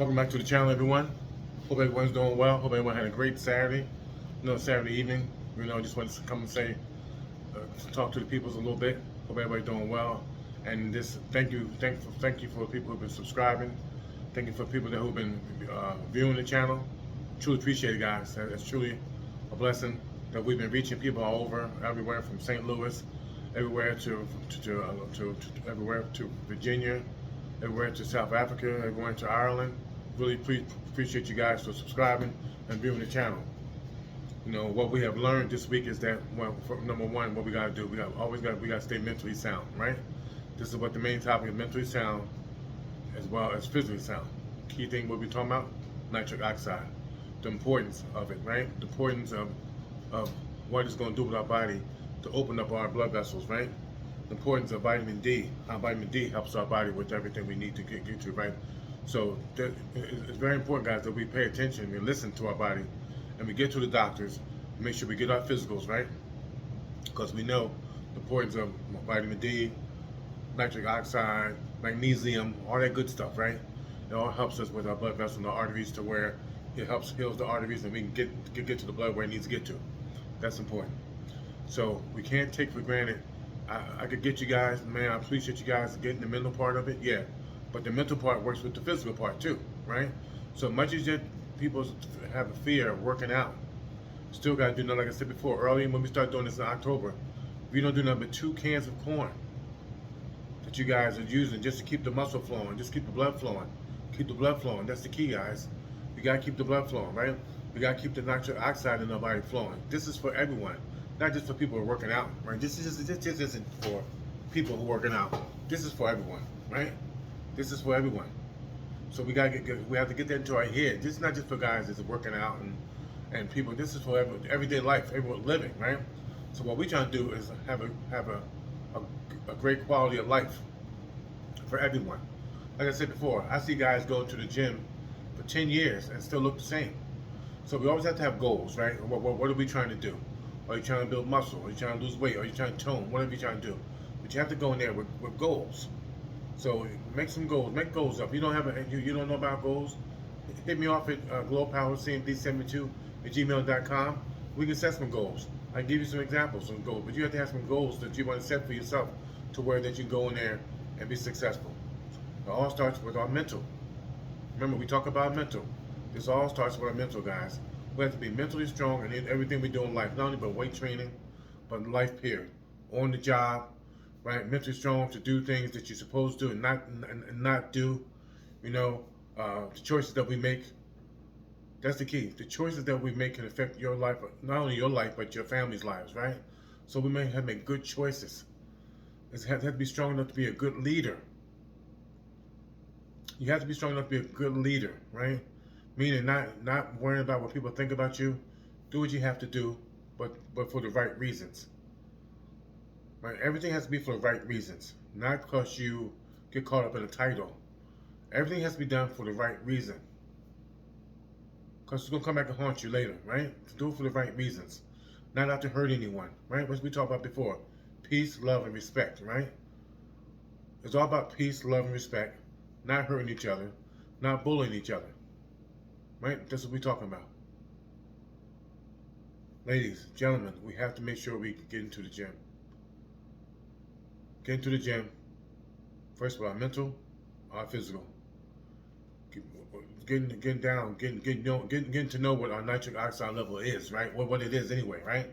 Welcome back to the channel, everyone. Hope everyone's doing well. Hope everyone had a great Saturday. Saturday evening. Just wanted to come and say, talk to the peoples a little bit. Hope everybody's doing well. And just thank you for people who've been subscribing. Thank you for people who've been viewing the channel. Truly appreciate it, guys. It's truly a blessing that we've been reaching people all over, everywhere from St. Louis, everywhere to everywhere to Virginia, everywhere to South Africa, everywhere to Ireland. Really appreciate you guys for subscribing and viewing the channel. What we have learned this week is that, well, number one, what we got to do, we got to stay mentally sound, right? This is what the main topic is: mentally sound as well as physically sound. Key thing we'll be talking about: nitric oxide, the importance of it, right? The importance of what it's going to do with our body to open up our blood vessels, right? The importance of vitamin D, how vitamin D helps our body with everything we need to get to, right? So it's very important, guys, that we pay attention, we listen to our body, and we get to the doctors, make sure we get our physicals, right? Because we know the importance of vitamin D, nitric oxide, magnesium, all that good stuff, right? It all helps us with our blood vessels and the arteries, to where it heals the arteries, and we can get to the blood where it needs to get to. That's important. So we can't take for granted. I could get you guys, man, I appreciate you guys getting the mental part of it, yeah. But the mental part works with the physical part too, right? So much as people have a fear of working out, still got to do, like I said before, early when we start doing this in October, we don't do nothing but 2 cans of corn that you guys are using just to keep the muscle flowing, just keep the blood flowing. Keep the blood flowing. That's the key, guys. We got to keep the blood flowing, right? We got to keep the nitric oxide in our body flowing. This is for everyone, not just for people who are working out, right? This isn't for people who are working out. This is for everyone, right? This is for everyone. So we have to get that into our head. This is not just for guys that's working out and people. This is for everyday life, everyone living, right? So what we're trying to do is have a great quality of life for everyone. Like I said before, I see guys go to the gym for 10 years and still look the same. So we always have to have goals, right? What are we trying to do? Are you trying to build muscle? Are you trying to lose weight? Are you trying to tone? Whatever you're trying to do. But you have to go in there with goals. So make some goals. Make goals up. You don't know about goals? Hit me off at glowpowercmd72 at gmail.com. We can set some goals. I give you some examples of goals, but you have to have some goals that you want to set for yourself, to where that you go in there and be successful. It all starts with our mental. Remember, we talk about mental. This all starts with our mental, guys. We have to be mentally strong in everything we do in life, not only but weight training, but life period. On the job, right? Mentally strong to do things that you're supposed to and not do. The choices that we make. That's the key. The choices that we make can affect your life, not only your life, but your family's lives, right? So we may have to make good choices. You have to be strong enough to be a good leader. You have to be strong enough to be a good leader, right? Meaning not worrying about what people think about you. Do what you have to do, but for the right reasons. Right? Everything has to be for the right reasons, not because you get caught up in a title. Everything has to be done for the right reason, because it's going to come back and haunt you later, right? To do it for the right reasons, not out to hurt anyone, right? What we talked about before: peace, love, and respect, right? It's all about peace, love, and respect, not hurting each other, not bullying each other, right? That's what we're talking about. Ladies, gentlemen, we have to make sure we get into the gym. Get into the gym. First of all, our mental, our physical. Getting to know what our nitric oxide level is, right? What it is anyway, right?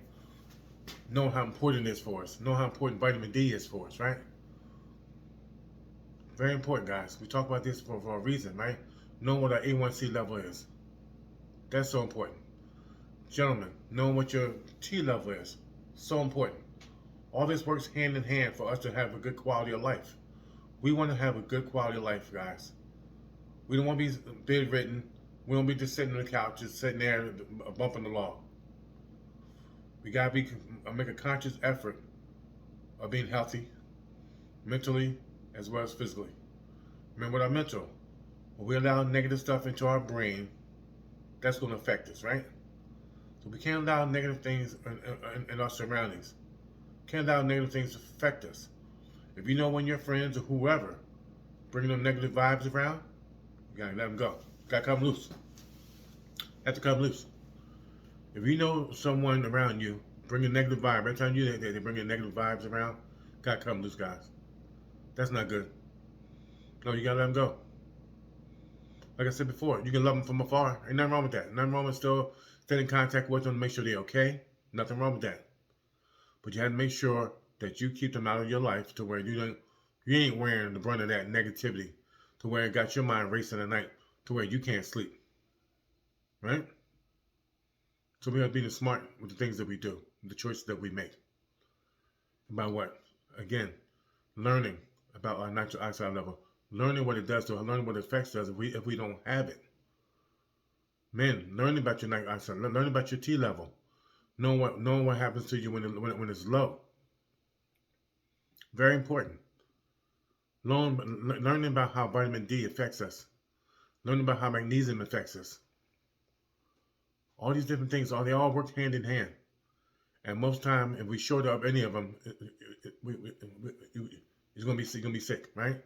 Know how important it is for us. Know how important vitamin D is for us, right? Very important, guys. We talk about this for a reason, right? Know what our A1C level is. That's so important. Gentlemen, knowing what your T level is. So important. All this works hand in hand for us to have a good quality of life. We want to have a good quality of life, guys. We don't want to be bedridden. We don't be just sitting on the couch, just sitting there bumping the law. We got to make a conscious effort of being healthy, mentally as well as physically. Remember, with our mental, when we allow negative stuff into our brain, that's going to affect us, right? So we can't allow negative things in our surroundings. Can't allow negative things to affect us. If you know when your friends or whoever bringing them negative vibes around, you gotta let them go. Got to come loose. Have to come loose. If you know someone around you bringing negative vibe, every time they bring in negative vibes around, got to come loose, guys. That's not good. No, you got to let them go. Like I said before, you can love them from afar. Ain't nothing wrong with that. Nothing wrong with still staying in contact with them to make sure they're okay. Nothing wrong with that. But you have to make sure that you keep them out of your life to where you ain't wearing the brunt of that negativity, to where it got your mind racing at night, to where you can't sleep. Right? So we have to be smart with the things that we do, the choices that we make. About what? Again, learning about our nitric oxide level, learning what it does to us, learning what it affects us if we don't have it. Men, learning about your nitric oxide, learning about your T level, knowing what happens to you when it's low. Very important. Learning about how vitamin D affects us, learning about how magnesium affects us. All these different things, they all work hand in hand. And most time, if we short up any of them, it's gonna be sick, right?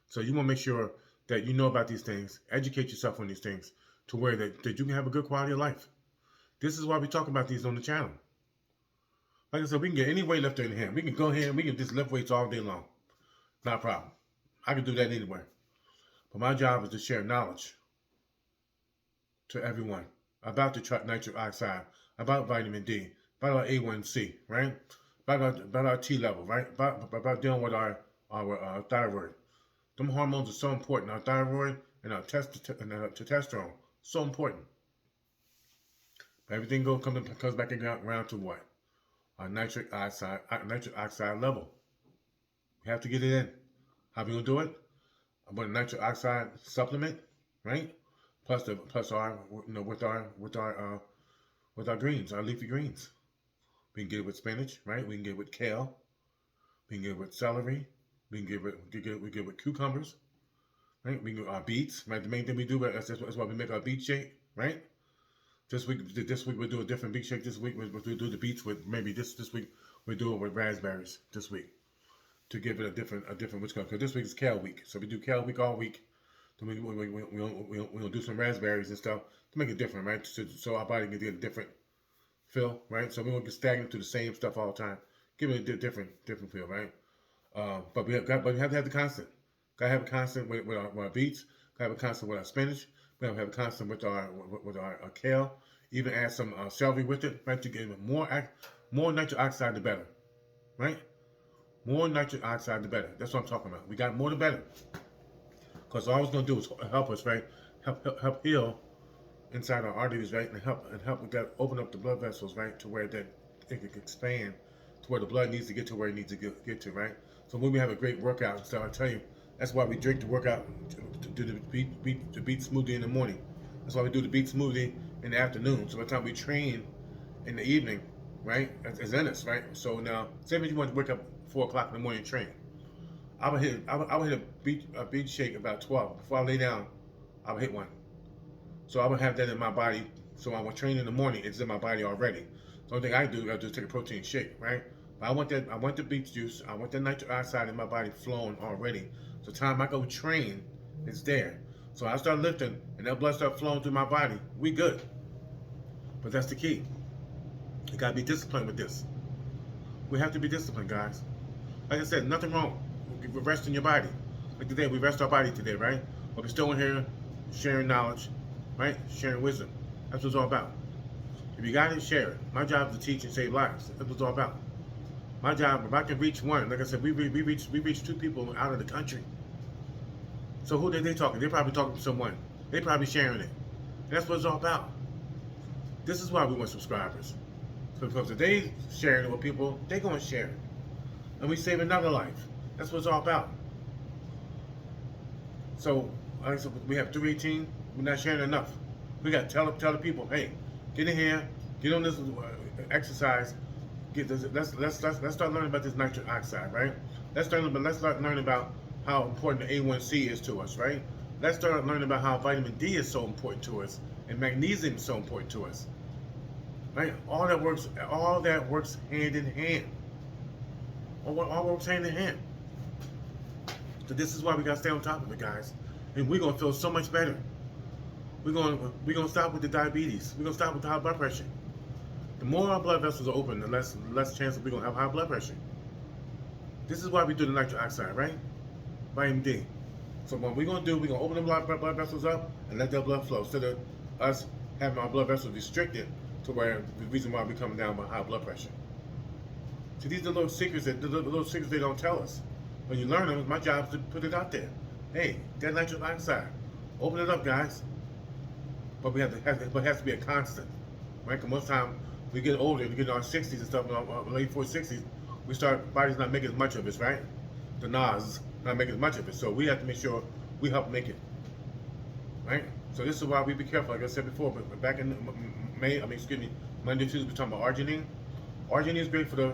So you want to make sure that you know about these things, educate yourself on these things, to where that you can have a good quality of life. This is why we talk about these on the channel. Like I said, we can get any weightlifter in here. We can go ahead and we can just lift weights all day long. Not a problem. I can do that anywhere. But my job is to share knowledge to everyone about the nitric oxide, about vitamin D, about our A1C, right? About our T level, right? About dealing with our thyroid. Them hormones are so important. Our thyroid and our testosterone, so important. But everything comes back around to what? Our nitric oxide level. We have to get it in. How are we gonna do it? About a nitric oxide supplement, right? Plus our with our greens, our leafy greens. We can get it with spinach, right? We can get it with kale. We can get it with celery. We can get it with cucumbers, right? We can get our beets, right? The main thing we do, that's why we make our beet shake, right? This week we'll do a different beet shake. This week we'll do the beets with maybe this week we'll do it with raspberries this week to give it a different which color. Because this week is kale week, so we do kale week all week. Then we'll do some raspberries and stuff to make it different, right? So our body can get a different feel, right? So we won't get stagnant to the same stuff all the time. Give it a different feel, right? But we have to have the constant. Gotta have a constant with our beets. Gotta have a constant with our spinach. We have a constant with our kale. Even add some celery with it, right? To give it more nitric oxide, the better, right? More nitric oxide, the better. That's what I'm talking about. We got more, the better. Because all it's gonna do is help us, right? Help heal inside our arteries, right? And help with that, open up the blood vessels, right? To where that it can expand to where the blood needs to get to where it needs to get to, right? So when we have a great workout and stuff, I tell you, that's why we drink the workout to do the beet smoothie in the morning. That's why we do the beet smoothie in the afternoon. So by the time we train in the evening, right, it's in us, right? So now, say if you want to wake up 4 o'clock in the morning and train, I would hit a beet shake about 12. Before I lay down, I would hit one. So I would have that in my body. So when I would train in the morning, it's in my body already. The only thing I do is just take a protein shake, right? But I want the beet juice, I want the nitric oxide in my body flowing already. So the time I go train, it's there. So I start lifting and that blood starts flowing through my body. We good. But that's the key. You gotta be disciplined with this. We have to be disciplined, guys. Like I said, nothing wrong with resting your body. Like today, we rest our body today, right? But we're still in here sharing knowledge, right? Sharing wisdom. That's what it's all about. If you got it, share it. My job is to teach and save lives. That's what it's all about. My job, if I can reach one, like I said, we reached 2 people out of the country. So who are they talking? They're probably talking to someone. They're probably sharing it. And that's what it's all about. This is why we want subscribers. Because if they sharing it with people, they're going to share it. And we save another life. That's what it's all about. So, like I said, we have 318. We're not sharing enough. We got to tell the people, hey, get in here, get on this exercise. Let's start learning about this nitric oxide, right? Let's start learning about how important the A1C is to us, right? Let's start learning about how vitamin D is so important to us and magnesium is so important to us, right? All that works hand in hand. All works hand in hand. So this is why we gotta stay on top of it, guys, and we're gonna feel so much better. we're gonna stop with the diabetes. We're gonna stop with the high blood pressure. The more our blood vessels are open, the less chance that we're gonna have high blood pressure. This is why we do the nitric oxide, right? Vitamin D. So what we're gonna do, we're gonna open the blood vessels up and let that blood flow instead of us having our blood vessels restricted to where the reason why we're coming down with high blood pressure. So these are little secrets the little secrets they don't tell us. When you learn them, my job is to put it out there. Hey, that nitric oxide, open it up, guys. But but it has to be a constant, right? Because most time we get older, we get in our 60s and stuff, in our late 40s, 60s, we start body's not making as much of it, right? The NOS not making as much of it, so we have to make sure we help make it, right? So this is why we be careful, like I said before. But back in Monday, Tuesday, we're talking about arginine. Arginine is great for the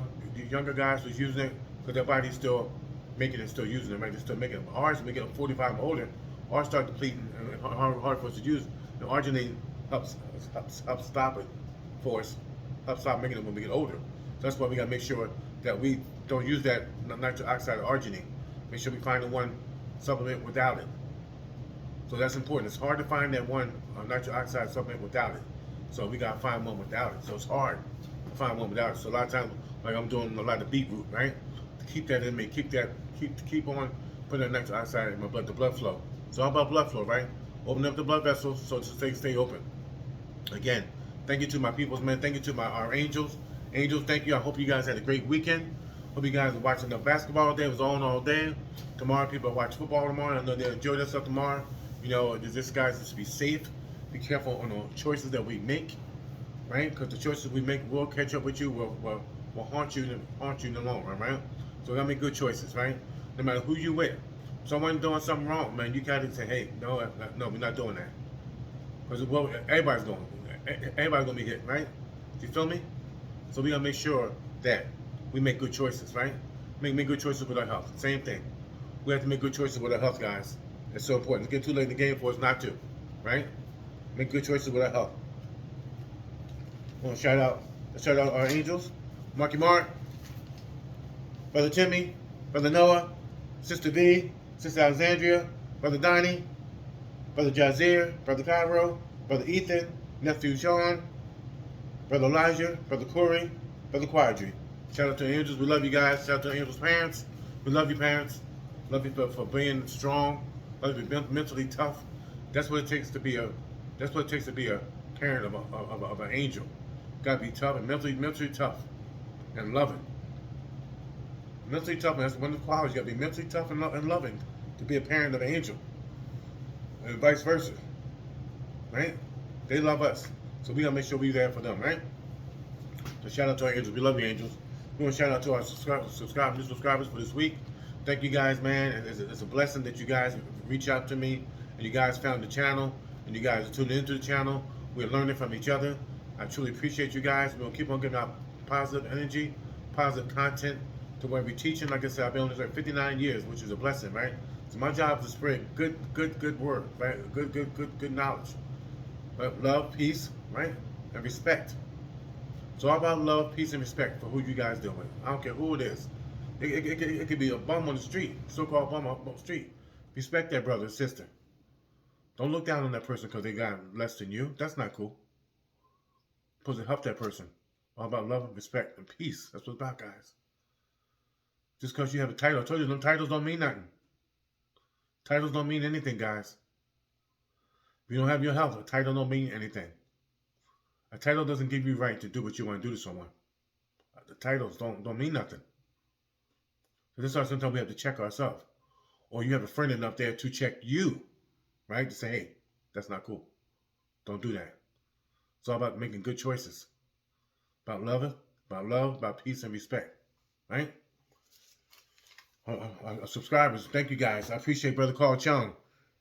younger guys who's using it because their body's still making it, still using it, right? They're still making it. Ours, when we get 45 and older, ours start depleting and hard for us to use. And arginine helps stop it for us, helps stop making it when we get older. So that's why we gotta make sure that we don't use that nitric oxide or arginine. Make sure we find the one supplement without it. So that's important. It's hard to find that one nitric oxide supplement without it. So we gotta find one without it. So it's hard to find one without it. So a lot of times, like I'm doing a lot of beetroot, right? To keep that in me, keep on putting that nitric oxide in my blood, the blood flow. It's all about blood flow, right? Open up the blood vessels so to stay open. Again, thank you to my peoples, man. Thank you to our angels. Angels, thank you. I hope you guys had a great weekend. Hope you guys are watching the basketball all day. It was on all day. Tomorrow, people watch football tomorrow. I know they'll enjoy themselves tomorrow. You know, this guys just be safe. Be careful on the choices that we make, right? Because the choices we make will catch up with you. Will haunt you in the long run, right? So we gotta make good choices, right? No matter who you with. Someone doing something wrong, man, you gotta say, hey, no, we're not doing that. Because everybody's gonna be hit, right? You feel me? So we gotta make sure that we make good choices, right? Make good choices with our health. Same thing. We have to make good choices with our health, guys. It's so important. It's getting too late in the game for us not to, right? Make good choices with our health. I want to shout out our angels, Marky Mark, Brother Timmy, Brother Noah, Sister V, Sister Alexandria, Brother Donnie, Brother Jazier, Brother Cairo, Brother Ethan, Nephew Sean, Brother Elijah, Brother Corey, Brother Quadri. Shout out to the angels. We love you guys. Shout out to the angels' parents. We love you, parents. Love you for being strong. Love you for being mentally tough. That's what it takes to be a parent of an angel. Gotta be tough and mentally tough and loving. Mentally tough, and that's one of the qualities. You gotta be mentally tough and loving to be a parent of an angel, and vice versa. Right? They love us, so we gotta make sure we're there for them. Right? So shout out to our angels. We love you, angels. We want to shout out to our new subscribers for this week. Thank you guys, man. It's a blessing that you guys reach out to me and you guys found the channel and you guys are tuned into the channel. We're learning from each other. I truly appreciate you guys. We'll keep on giving out positive energy, positive content to where we're teaching. Like I said, I've been on this for 59 years, which is a blessing, right? So my job is to spread good word, right? Good knowledge. But love, peace, right? And respect. It's all about love, peace, and respect for who you guys deal with. I don't care who it is. It could be a bum on the street, so-called bum on the street. Respect that brother or sister. Don't look down on that person because they got less than you. That's not cool. You're supposed to help that person. All about love, respect, and peace. That's what it's about, guys. Just because you have a title. I told you, them titles don't mean nothing. Titles don't mean anything, guys. If you don't have your health, a title don't mean anything. A title doesn't give you right to do what you want to do to someone. The titles don't mean nothing. So this is why sometimes we have to check ourselves. Or you have a friend enough there to check you, right? To say, hey, that's not cool. Don't do that. It's all about making good choices. About love, about peace and respect, right? Our subscribers, thank you guys. I appreciate Brother Carl Chung,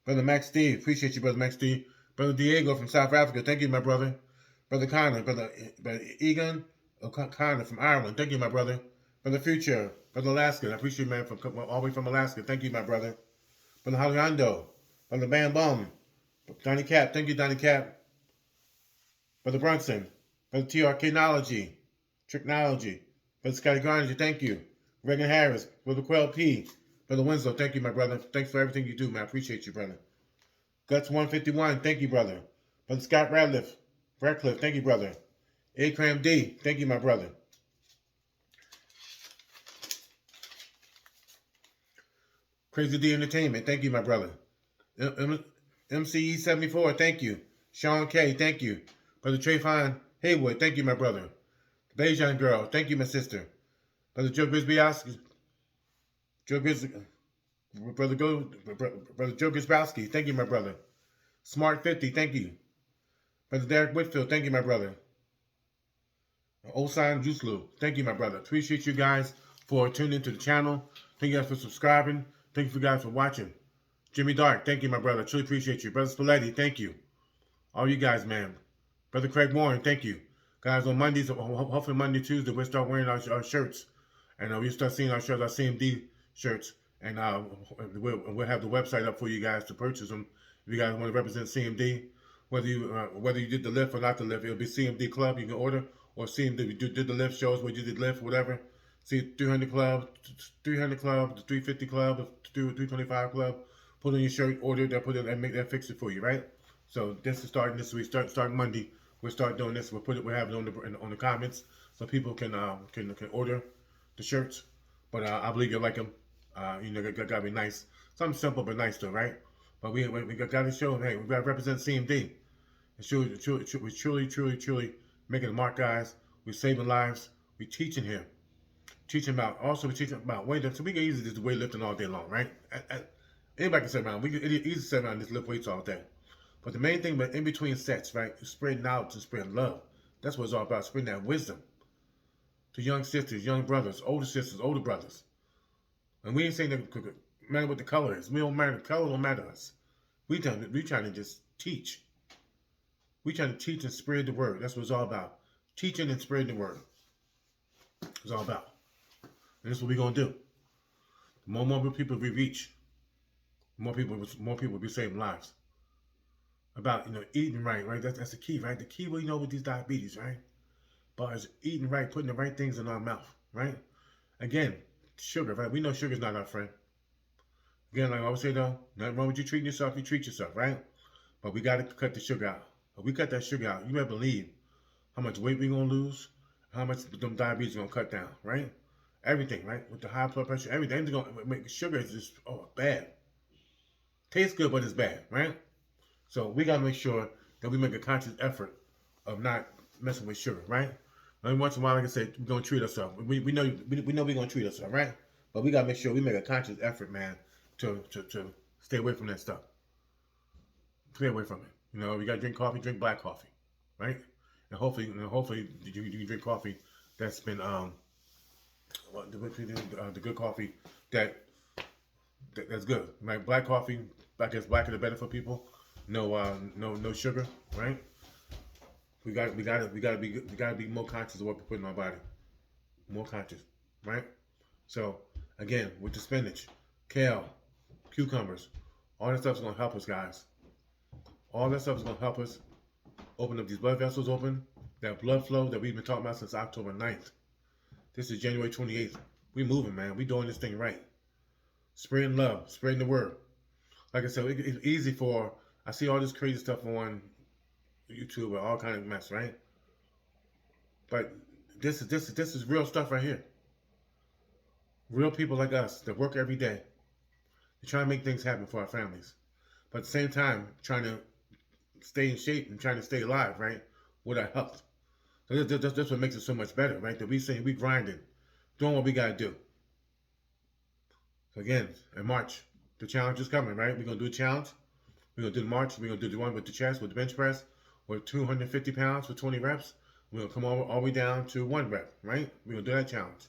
Brother Max D. Appreciate you, Brother Max D. Brother Diego from South Africa. Thank you, my brother. Brother Connor, Brother Egan Connor from Ireland. Thank you, my brother. Brother Future, Brother Alaska. I appreciate you, man, from all the way from Alaska. Thank you, my brother. Brother Haliando, Brother Bam Bum, Donnie Cap. Thank you, Donnie Cap. Brother Brunson, Brother TRKnology, Tricknology, Brother Scotty Garner. Thank you. Reagan Harris, Brother Quell P, Brother Winslow. Thank you, my brother. Thanks for everything you do, man. I appreciate you, brother. Guts 151. Thank you, brother. Brother Scott Radcliffe, thank you, brother. Akram D, thank you, my brother. Crazy D Entertainment, thank you, my brother. MCE74, thank you. Sean K, thank you. Brother Trayvon Haywood, thank you, my brother. Bejan Girl, thank you, my sister. Brother Joe Grisbowski, Brother Joe Grisbowski, thank you, my brother. Smart 50, thank you. Brother Derek Whitfield, thank you, my brother. Osan Juslu, thank you, my brother. Appreciate you guys for tuning into the channel. Thank you guys for subscribing. Thank you guys for watching. Jimmy Dark, thank you, my brother. Truly appreciate you. Brother Spalletti, thank you. All you guys, man. Brother Craig Warren, thank you. Guys, on Mondays, hopefully Monday, Tuesday, we'll start wearing our shirts. And we'll start seeing our shirts, our CMD shirts. And we'll have the website up for you guys to purchase them. If you guys want to represent CMD, whether you did the lift or not the lift, it'll be CMD Club. You can order, or CMD. You did the lift shows where you did lift, whatever. See 300 Club, the 350 Club, the 325 Club. Put on your shirt, order that, put it, and make that fix it for you, right? So this is starting this week. Starting Monday. We'll start doing this. We'll have it on the comments so people can order the shirts. But I believe you'll like them. Gotta be nice. Something simple but nice though, right? But we gotta show them. Hey, we gotta represent CMD. We're truly making a mark, guys. We're saving lives. We're teaching here. Teaching about weightlifting. So we can easily just weightlifting all day long, right? Anybody can sit around. We can easily sit around and just lift weights all day. But the main thing, but in between sets, right, is spreading knowledge and spreading love. That's what it's all about, spreading that wisdom to young sisters, young brothers, older sisters, older brothers. And we ain't saying that matter what the color is. We don't matter. The color don't matter to us. We trying to just teach. We trying to teach and spread the word. That's what it's all about. Teaching and spreading the word. It's all about. And that's what we're gonna do. The more people we reach, more people will be saving lives. About eating right? That's the key, right? The key with these diabetes, right? But it's eating right, putting the right things in our mouth, right? Again, sugar, right? We know sugar's not our friend. Again, like I always say though, nothing wrong with you treating yourself, you treat yourself, right? But we gotta cut the sugar out. If we cut that sugar out, you better believe how much weight we're gonna lose, how much them diabetes are gonna cut down, right? Everything, right? With the high blood pressure, everything's gonna make sugar is just bad. Tastes good, but it's bad, right? So we gotta make sure that we make a conscious effort of not messing with sugar, right? Every once in a while, like I said, we're gonna treat ourselves. We know we're gonna treat ourselves, right? But we gotta make sure we make a conscious effort, man, to stay away from that stuff. Stay away from it. You gotta drink coffee, drink black coffee, right? And hopefully you can drink coffee that's been the good coffee that's good, right? Black coffee, blacker the better for people. No sugar, right? We gotta be more conscious of what we put in our body. More conscious, right? So again, with the spinach, kale, cucumbers, all that stuff's gonna help us, guys. All that stuff is gonna help us open up these blood vessels, open that blood flow that we've been talking about since October 9th. This is January 28th. We moving, man. We doing this thing right. Spreading love, spreading the word. Like I said, it's easy for. I see all this crazy stuff on YouTube and all kind of mess, right? But this is real stuff right here. Real people like us that work every day. They're trying to make things happen for our families, but at the same time trying to stay in shape and trying to stay alive, right? With our health. So that's what makes it so much better, right? That we grinding, doing what we gotta do. So again, in March, the challenge is coming, right? We're gonna do a challenge. We're going to do the march. We're going to do the one with the chest, with the bench press, with 250 pounds for 20 reps. We're going to come all the way down to 1 rep, right? We're going to do that challenge.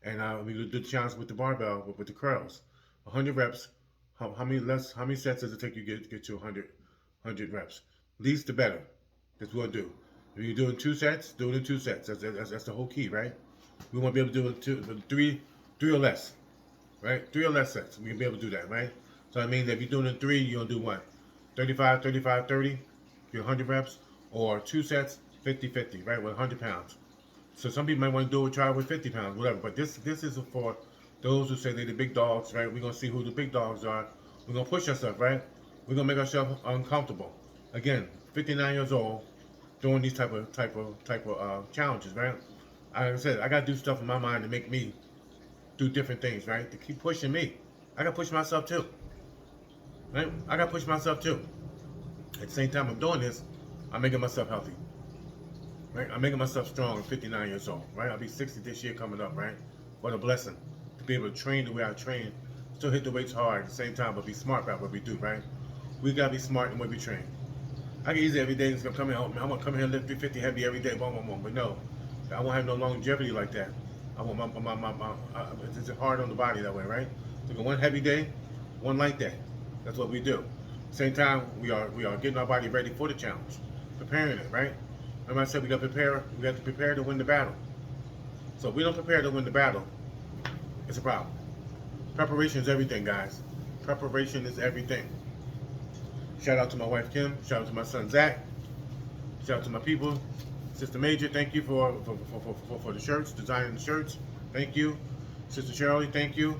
And we're going to do the challenge with the barbell, with the curls. 100 reps. How many sets does it take you to get to 100 reps? Least the better. That's what we'll do. If you're doing 2 sets, do it in 2 sets. That's the whole key, right? We want to be able to do it 3 or less, right? 3 or less sets. We can be able to do that, right? So I mean, if you're doing it in 3, you're going to do what? 35, 35, 30, your 100 reps, or 2 sets, 50, 50, right, with 100 pounds. So some people might want to try with 50 pounds, whatever. But this is for those who say they're the big dogs, right? We're going to see who the big dogs are. We're going to push ourselves, right? We're going to make ourselves uncomfortable. Again, 59 years old, doing these type of challenges, right? Like I said, I gotta do stuff in my mind to make me do different things, right? To keep pushing me. I gotta push myself too, right? I gotta push myself too. At the same time I'm doing this, I'm making myself healthy, right? I'm making myself strong at 59 years old, right? I'll be 60 this year coming up, right? What a blessing to be able to train the way I train, still hit the weights hard at the same time, but be smart about what we do, right? We gotta be smart in what we train. I can easily every day just come in. I'm gonna come here and lift 350 heavy every day, but no, I won't have no longevity like that. I want it's hard on the body that way, right? So one heavy day, one light day. That's what we do. Same time, we are getting our body ready for the challenge, preparing it, right? Remember I said we got to prepare. We got to prepare to win the battle. So if we don't prepare to win the battle, it's a problem. Preparation is everything, guys. Preparation is everything. Shout out to my wife Kim. Shout out to my son Zach. Shout out to my people. Sister Major, thank you for the shirts, designing the shirts. Thank you. Sister Shirley, thank you.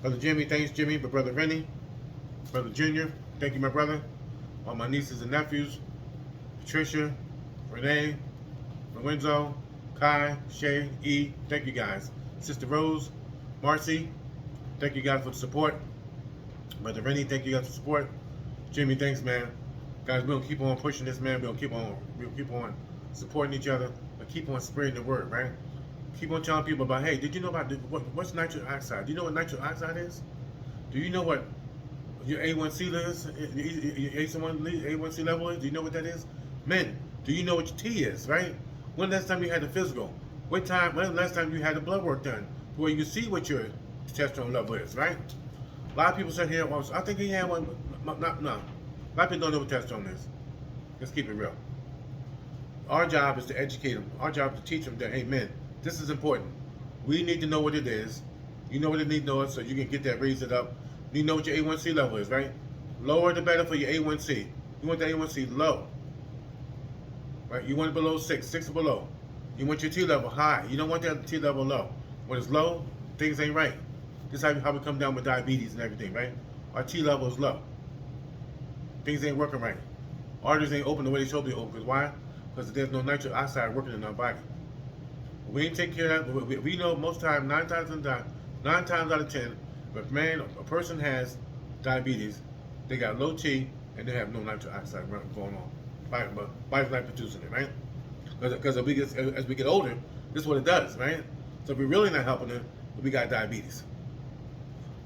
Brother Jimmy, thanks Jimmy. But Brother Rennie, Brother Junior, thank you, my brother. All my nieces and nephews, Patricia, Renee, Lorenzo, Kai, Shay, E, thank you guys. Sister Rose, Marcy, thank you guys for the support. Brother Rennie, thank you guys for the support. Jimmy, thanks, man. Guys, we're gonna keep on pushing this, man. We'll keep on supporting each other, but keep on spreading the word, right? Keep on telling people about, hey, did you know about what's nitric oxide? Do you know what nitric oxide is? Do you know what your A1C is? Your A1C level is? Do you know what that is? Men, do you know what your T is, right? When last time you had a physical? When last time you had the blood work done? Where you see what your testosterone level is, right? A lot of people sit here, well, I think he had one. No. A lot of people don't know what testosterone is. Let's keep it real. Our job is to educate them. Our job is to teach them that, hey, men, this is important. We need to know what it is. You know what it needs to know so you can get that, raise it up. You know what your A1C level is, right? Lower the better for your A1C. You want the A1C low, right? You want it below 6 or below. You want your T level high. You don't want that T level low. When it's low, things ain't right. This is how we come down with diabetes and everything, right? Our T level is low. Things ain't working right. Arteries ain't open the way they should be open. Because why? Because there's no nitric oxide working in our body. We ain't take care of that. We know most times, 9 times out of 10, if a person has diabetes, they got low T and they have no nitric oxide going on. Body's not producing it, right? Because as we get older, this is what it does, right? So if we're really not helping it, we got diabetes.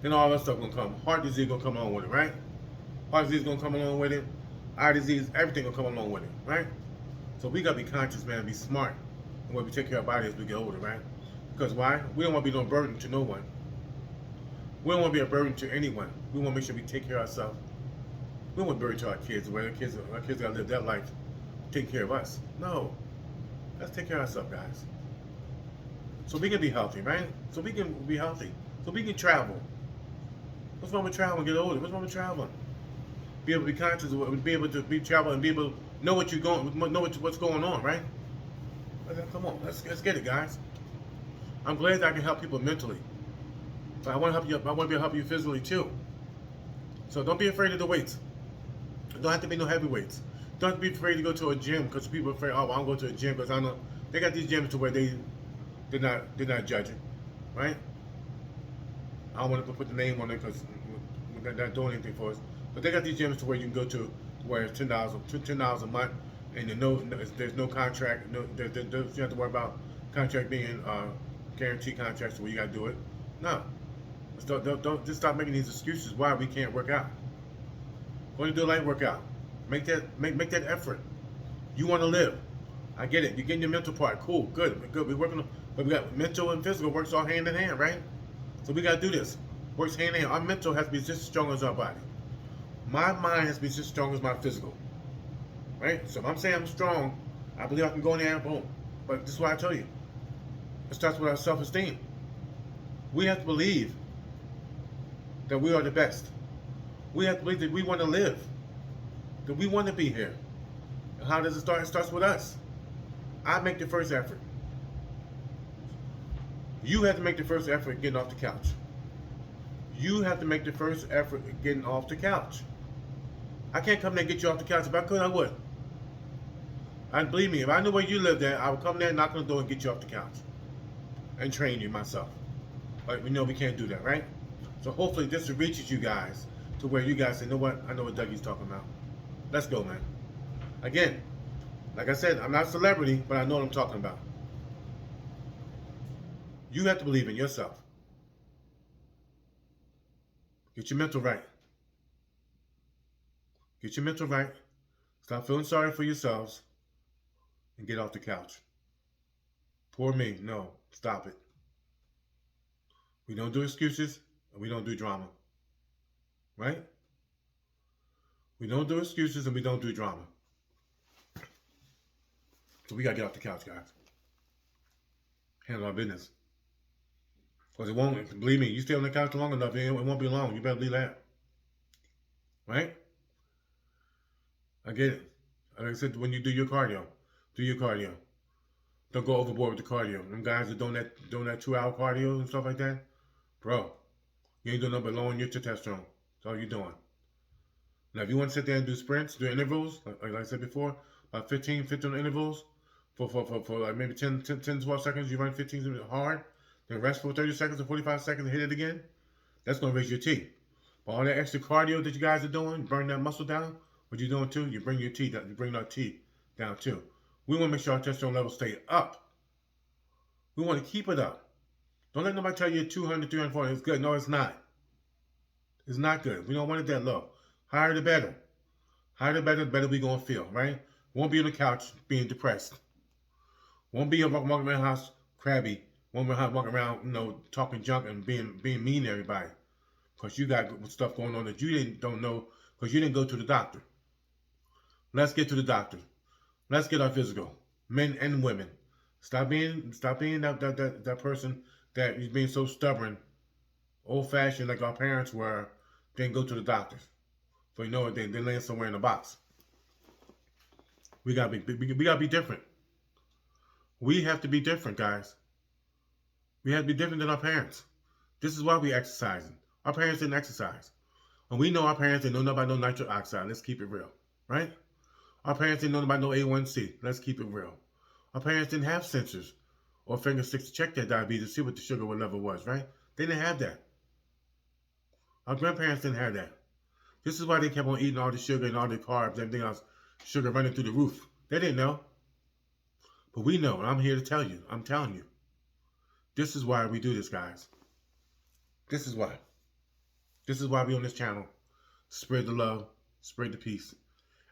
Then all that stuff gonna come. Heart disease gonna come along with it, right? Heart disease gonna come along with it. Eye disease, everything gonna come along with it, right? So we gotta be conscious, man, be smart in what we take care of our body as we get older, right? Because why? We don't want to be no burden to no one. We don't want to be a burden to anyone. We want to make sure we take care of ourselves. We don't want to burden to our kids, where our kids gotta live that life, taking care of us. No, let's take care of ourselves, guys. So we can be healthy, right? So we can be healthy. So we can travel. What's wrong with traveling? Get older. What's wrong with traveling? Be able to be conscious, be able to be traveling, and be able to know what you're going, know what's going on, right? Come on, let's get it, guys. I'm glad that I can help people mentally, but I want to help you. I want to be able to help you physically too. So don't be afraid of the weights. Don't have to be no heavy weights. Don't have to be afraid to go to a gym because people are afraid. Oh, well, I'm going to a gym because I know they got these gyms to where they're not judging, right? I don't want to put the name on it because they're not doing anything for us. But they got these gyms to where you can go to where it's $10 a month, and there's no contract. No, you don't have to worry about contract being guaranteed contracts where you got to do it. No, don't just stop making these excuses why we can't work out. Go and do a light workout. Make that effort. You want to live. I get it. You're getting your mental part. Cool, good. We're working, but we got mental and physical works all hand in hand, right? So we got to do this. Works hand in hand. Our mental has to be just as strong as our body. My mind has to be just as strong as my physical, right? So if I'm saying I'm strong, I believe I can go in there and boom. But this is what I tell you. It starts with our self-esteem. We have to believe that we are the best. We have to believe that we want to live, that we want to be here. And how does it start? It starts with us. I make the first effort. You have to make the first effort getting off the couch. You have to make the first effort getting off the couch. I can't come there and get you off the couch. If I could, I would. And believe me, if I knew where you lived at, I would come there, knock on the door, and get you off the couch. And train you myself. But we know we can't do that, right? So hopefully this reaches you guys to where you guys say, you know what? I know what Dougie's talking about. Let's go, man. Again, like I said, I'm not a celebrity, but I know what I'm talking about. You have to believe in yourself. Get your mental right. Get your mental right. Stop feeling sorry for yourselves and get off the couch. Poor me. No, stop it. We don't do excuses and we don't do drama. Right? We don't do excuses and we don't do drama. So we got to get off the couch, guys. Handle our business. Because it won't, believe me, you stay on the couch long enough, it won't be long. You better believe that. Right? I get it. Like I said, when you do your cardio, do your cardio. Don't go overboard with the cardio. Them guys are doing that 2-hour cardio and stuff like that. Bro, you ain't doing nothing but lowering your testosterone. That's all you're doing. Now, if you want to sit there and do sprints, do intervals, like I said before, about 15 intervals for like maybe 10 to 12 seconds, you run 15 hard, then rest for 30 seconds or 45 seconds and hit it again, that's going to raise your T. But all that extra cardio that you guys are doing, burn that muscle down, what you're doing too, you bring your T down, you bring our T down too. We want to make sure our testosterone levels stay up. We want to keep it up. Don't let nobody tell you 200, 340 is good. No, it's not. It's not good. We don't want it that low. Higher the better. Higher the better, the better we going to feel, right? Won't be on the couch being depressed. Won't be walking around the house crabby. Won't be walking around, talking junk and being mean to everybody. Because you got stuff going on that you don't know because you didn't go to the doctor. Let's get to the doctor. Let's get our physical. Men and women. Stop being that person that is being so stubborn, old-fashioned like our parents were, then go to the doctors. So you know what, they land somewhere in a box. We gotta be different. We have to be different, guys. We have to be different than our parents. This is why we exercising. Our parents didn't exercise. And we know our parents didn't know about no nitric oxide. Let's keep it real, right? Our parents didn't know about no A1C. Let's keep it real. Our parents didn't have sensors or finger sticks to check their diabetes to see what the sugar level was, right? They didn't have that. Our grandparents didn't have that. This is why they kept on eating all the sugar and all the carbs, everything else, sugar running through the roof. They didn't know. But we know, and I'm here to tell you. I'm telling you. This is why we do this, guys. This is why. This is why we on this channel. Spread the love, spread the peace,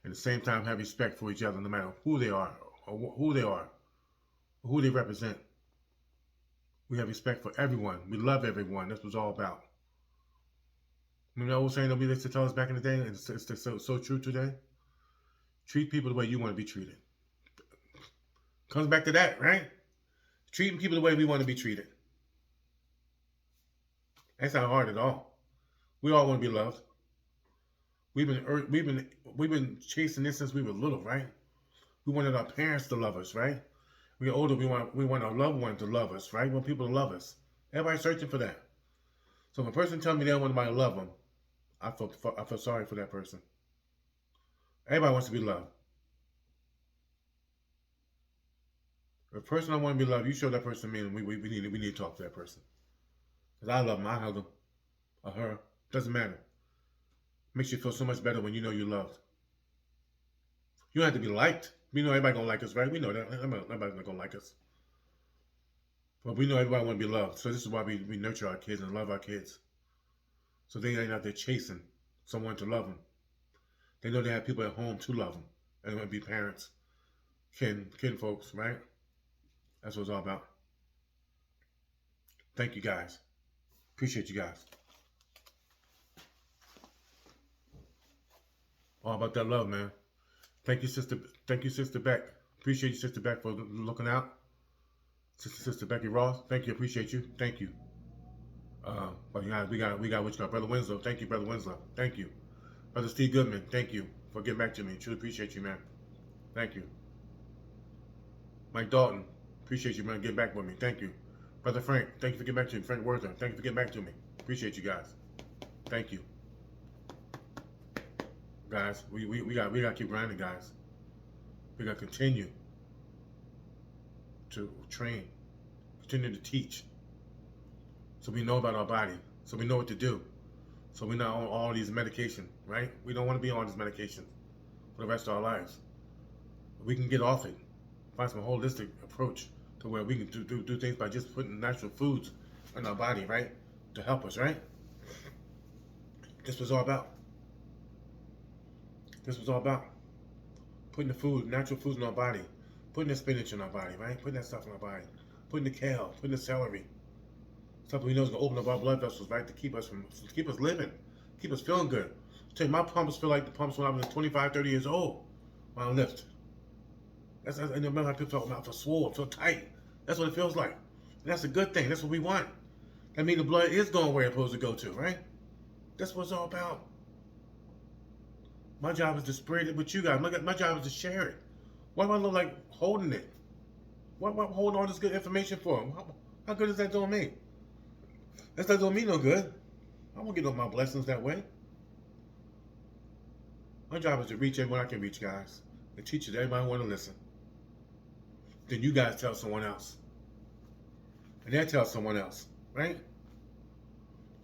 and at the same time have respect for each other no matter who they are, or who they represent. We have respect for everyone. We love everyone. That's what it's all about. Remember the old saying that we used to tell us back in the day, and it's so true today? Treat people the way you want to be treated. Comes back to that, right? Treating people the way we want to be treated. That's not hard at all. We all want to be loved. We've been chasing this since we were little, right? We wanted our parents to love us, right? We get older, we want our loved ones to love us, right? We want people to love us. Everybody's searching for that. So if a person tells me they don't want anybody to love them, I feel sorry for that person. Everybody wants to be loved. If a person don't want to be loved, you show that person me, and we need to talk to that person. Because I love them, I hug them, or her. Doesn't matter. Makes you feel so much better when you know you're loved. You don't have to be liked. We know everybody gonna like us, right? We know that. Everybody's not gonna like us. But we know everybody want to be loved. So this is why we nurture our kids and love our kids. So they ain't out there chasing someone to love them. They know they have people at home to love them. And it might be parents, kin folks, right? That's what it's all about. Thank you guys. Appreciate you guys. All about that love, man. Thank you, sister. Thank you, Sister Beck. Appreciate you, Sister Beck, for looking out. Sister Becky Ross. Thank you. Appreciate you. Thank you. But we got what you got, Brother Winslow. Thank you, Brother Winslow. Thank you, Brother Steve Goodman. Thank you for getting back to me. Truly appreciate you, man. Thank you. Mike Dalton. Appreciate you, man. Getting back with me. Thank you, Brother Frank. Thank you for getting back to me. Frank Werther. Thank you for getting back to me. Appreciate you guys. Thank you. guys. We got to keep grinding, guys. We got to continue to train, continue to teach, so we know about our body, so we know what to do, so we're not on all these medication, right? We don't want to be on these medications for the rest of our lives. We can get off it, find some holistic approach to where we can do things by just putting natural foods in our body, right, to help us, right? This was all about. This was all about putting the food, natural foods in our body, putting the spinach in our body, right? Putting that stuff in our body, putting the kale, putting the celery, stuff we know is gonna open up our blood vessels, right, to keep us living, keep us feeling good. I tell you, my pumps feel like the pumps when I was 25, 30 years old when I lift. I remember how people felt, I feel swole, I feel tight. That's what it feels like. And that's a good thing. That's what we want. That means the blood is going where it's supposed to go to, right? That's what it's all about. My job is to spread it with you guys. My job is to share it. Why do I look like holding it? Why am I holding all this good information for them? How good is that doing me? That's not doing me no good. I won't get all my blessings that way. My job is to reach everyone I can reach, guys. And teach it to everybody who want to listen. Then you guys tell someone else. And they tell someone else, right?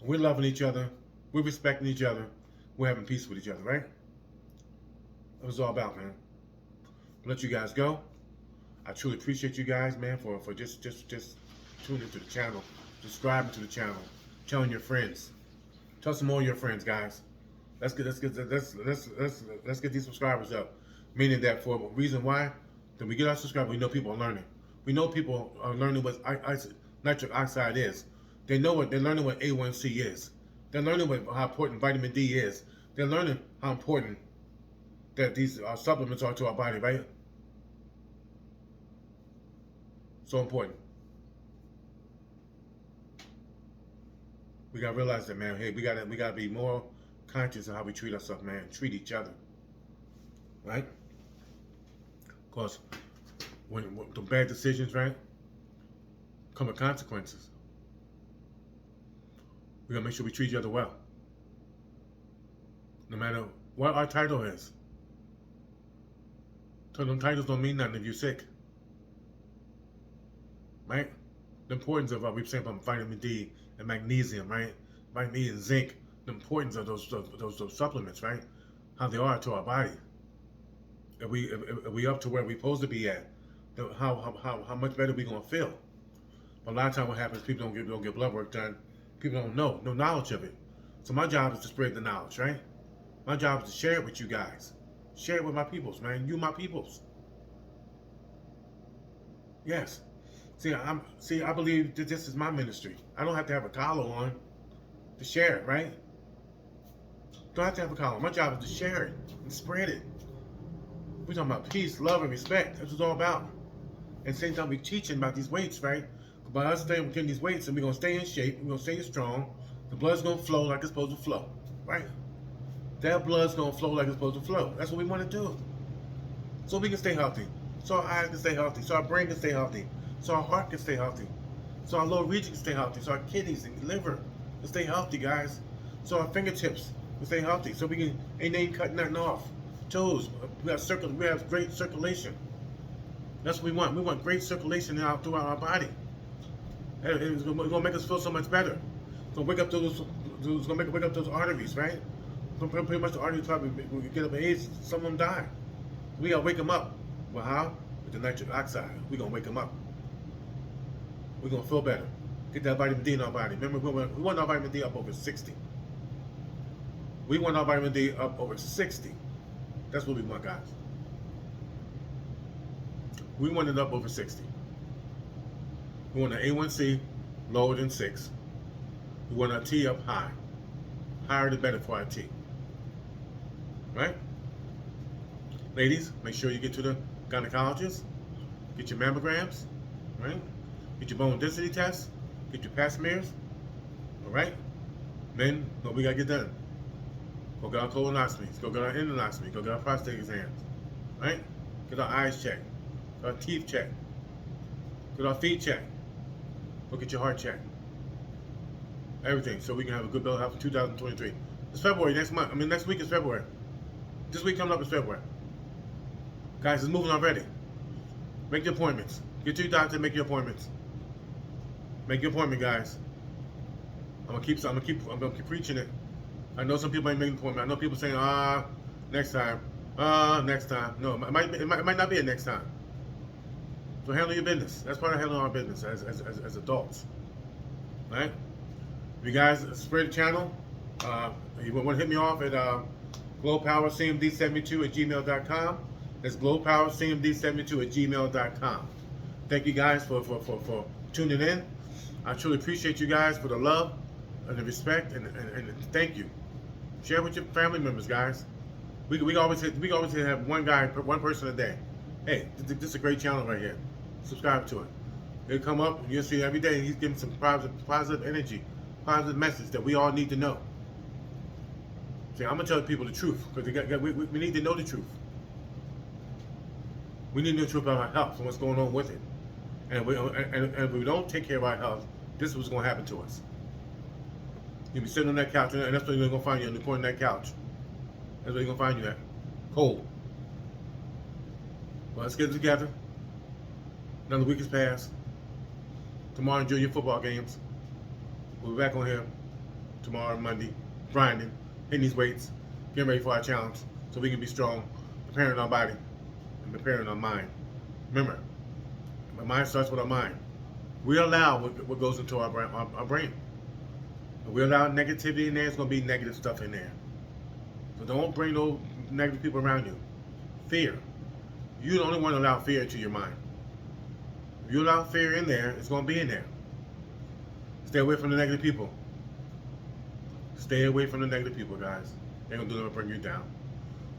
We're loving each other. We're respecting each other. We're having peace with each other, right? That's what it's all about, man. I'll let you guys go. I truly appreciate you guys, man, for just tuning into the channel, subscribing to the channel, telling your friends. Tell some more of your friends, guys. Let's get these subscribers up. Meaning that for a reason why, then we get our subscribers, we know people are learning. We know people are learning what nitric oxide is. They're learning what A1C is. They're learning how important vitamin D is. They're learning how important that these supplements are to our body, right? So important. We gotta realize that, man. Hey, we gotta be more conscious of how we treat ourselves, man. Treat each other, right? Because when the bad decisions, right, come with consequences. We gotta make sure we treat each other well, no matter what our title is. So them titles don't mean nothing if you're sick, right? The importance of we say about vitamin D and magnesium, right? Vitamin E and zinc. The importance of those supplements, right? How they are to our body. If we up to where we're supposed to be at, how much better we gonna feel? But a lot of times, what happens? People don't get blood work done. People don't know, no knowledge of it. So my job is to spread the knowledge, right? My job is to share it with you guys. Share it with my peoples, man. You my peoples. Yes. I believe that this is my ministry. I don't have to have a collar on to share it, right? Don't have to have a collar. My job is to share it and spread it. We're talking about peace, love, and respect. That's what it's all about. And at the same time, we're teaching about these weights, right? By us getting these weights, and we're going to stay in shape, we're going to stay strong. The blood's going to flow like it's supposed to flow, right? That blood's going to flow like it's supposed to flow. That's what we want to do. So we can stay healthy. So our eyes can stay healthy. So our brain can stay healthy. So our heart can stay healthy. So our lower region can stay healthy. So our kidneys and liver can stay healthy, guys. So our fingertips can stay healthy. So we can ain't cutting nothing off. Toes, we have great circulation. That's what we want. We want great circulation throughout our body. It's going to make us feel so much better. It's going to wake up those arteries, right? Pretty much the arteries probably, when we get up in age, some of them die. We got to wake them up. Well, how? With the nitric oxide. We're going to wake them up. We're going to feel better. Get that vitamin D in our body. Remember, we want our vitamin D up over 60. We want our vitamin D up over 60. That's what we want, guys. We want it up over 60. We want an A1C lower than 6. We want our T up high. Higher the better for our T. Right? Ladies, make sure you get to the gynecologist. Get your mammograms. Right? Get your bone density test. Get your pap smears. Alright? Men, what we gotta get done? Go get our colonoscopies. Go get our endoscopy. Go get our prostate exams. Right? Get our eyes checked. Get our teeth checked. Get our feet checked. Go get your heart checked. Everything, so we can have a good bill of health in 2023. It's February next month. Next week is February. This week coming up is February. Guys, it's moving already. Make your appointments. Get to your doctor. Make your appointments. Make your appointment, guys. I'm gonna keep preaching it. I know some people ain't making an appointment. I know people saying, next time. Next time. No, it might not be a next time. So handle your business. That's part of handling our business as adults. Right? If you guys spread the channel, you want to hit me off at glowpowercmd72@gmail.com. That's glowpowercmd72@gmail.com. Thank you guys for tuning in. I truly appreciate you guys for the love and the respect and thank you. Share with your family members, guys. We always have one person a day. Hey, this is a great channel right here. Subscribe to it. It'll come up and you'll see every day he's giving some positive energy, positive message that we all need to know. See, I'm gonna tell people the truth because we need to know the truth. We need to know the truth about our health and what's going on with it. And if we don't take care of our health, this is what's going to happen to us. You'll be sitting on that couch, and that's where you're going to find you, in the corner of that couch. That's where you're going to find you at. Cold. Well, let's get it together. Another week has passed. Tomorrow, enjoy your football games. We'll be back on here tomorrow, Monday, grinding, hitting these weights, getting ready for our challenge so we can be strong, preparing our body and preparing our mind. Remember, our mind starts with our mind. We allow what goes into our brain. If we allow negativity in there, it's going to be negative stuff in there. So don't bring those negative people around you. Fear. You're the only one to allow fear into your mind. If you allow fear in there, it's going to be in there. Stay away from the negative people. Stay away from the negative people, guys. They're going to do nothing but bring you down.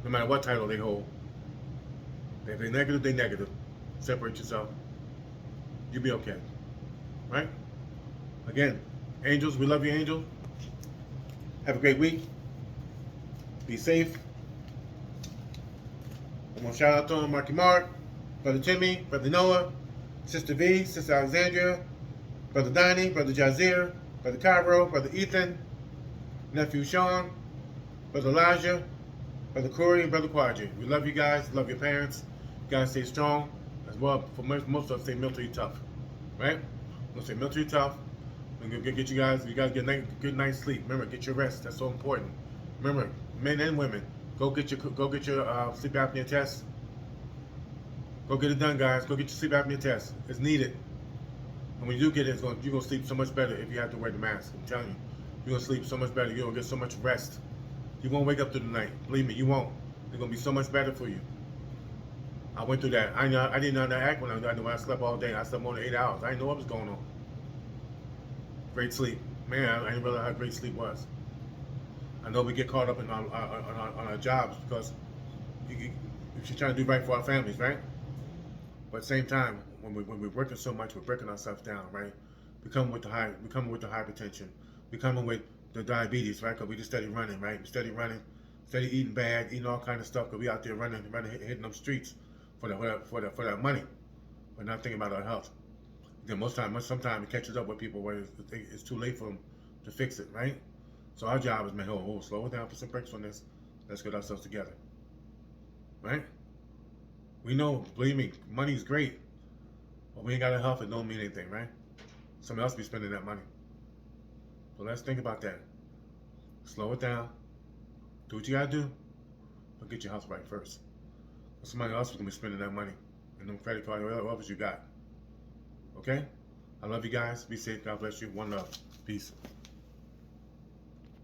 No matter what title they hold. If they're negative, they're negative. Separate yourself. You'll be okay. Right? Again, angels, we love you, angels. Have a great week. Be safe. I'm going to shout out to Marky Mark, Brother Timmy, Brother Noah, Sister V, Sister Alexandria, Brother Donnie, Brother Jazir, Brother Cairo, Brother Ethan, Nephew Sean, Brother Elijah, Brother Corey, and Brother Quadri. We love you guys. Love your parents. You guys stay strong. As well, for most of us, stay mentally tough. Right? I'm going to say mentally tough. I'm going to get you guys get a good night's sleep. Remember, get your rest. That's so important. Remember, men and women, go get your sleep apnea test. Go get it done, guys. Go get your sleep apnea test. It's needed. And when you do get it, you're going to sleep so much better if you have to wear the mask. I'm telling you. You're going to sleep so much better. You're going to get so much rest. You won't wake up through the night. Believe me, you won't. It's going to be so much better for you. I went through that. I didn't know how to act when I slept all day. I slept more than 8 hours. I didn't know what was going on. Great sleep. Man, I didn't realize how great sleep was. I know we get caught up in on our jobs because you're trying to do right for our families, right? But at the same time, when we're working so much, we're breaking ourselves down, right? We come with the hypertension. We come with the diabetes, right? Because we just steady running, right? We steady running, steady eating bad, eating all kind of stuff. Because we out there running, hitting them streets for that money. We're not thinking about our health. Then sometimes it catches up with people where it's too late for them to fix it, right? So our job is, man, slow it down, put some brakes on this. Let's get ourselves together, right? We know, believe me, money's great, but we ain't got our health, it don't mean anything, right? Somebody else be spending that money. So let's think about that. Slow it down. Do what you gotta do, but get your health right first. Somebody else is gonna be spending that money and them credit cards, whatever else you got. Okay? I love you guys. Be safe. God bless you. One love. Peace.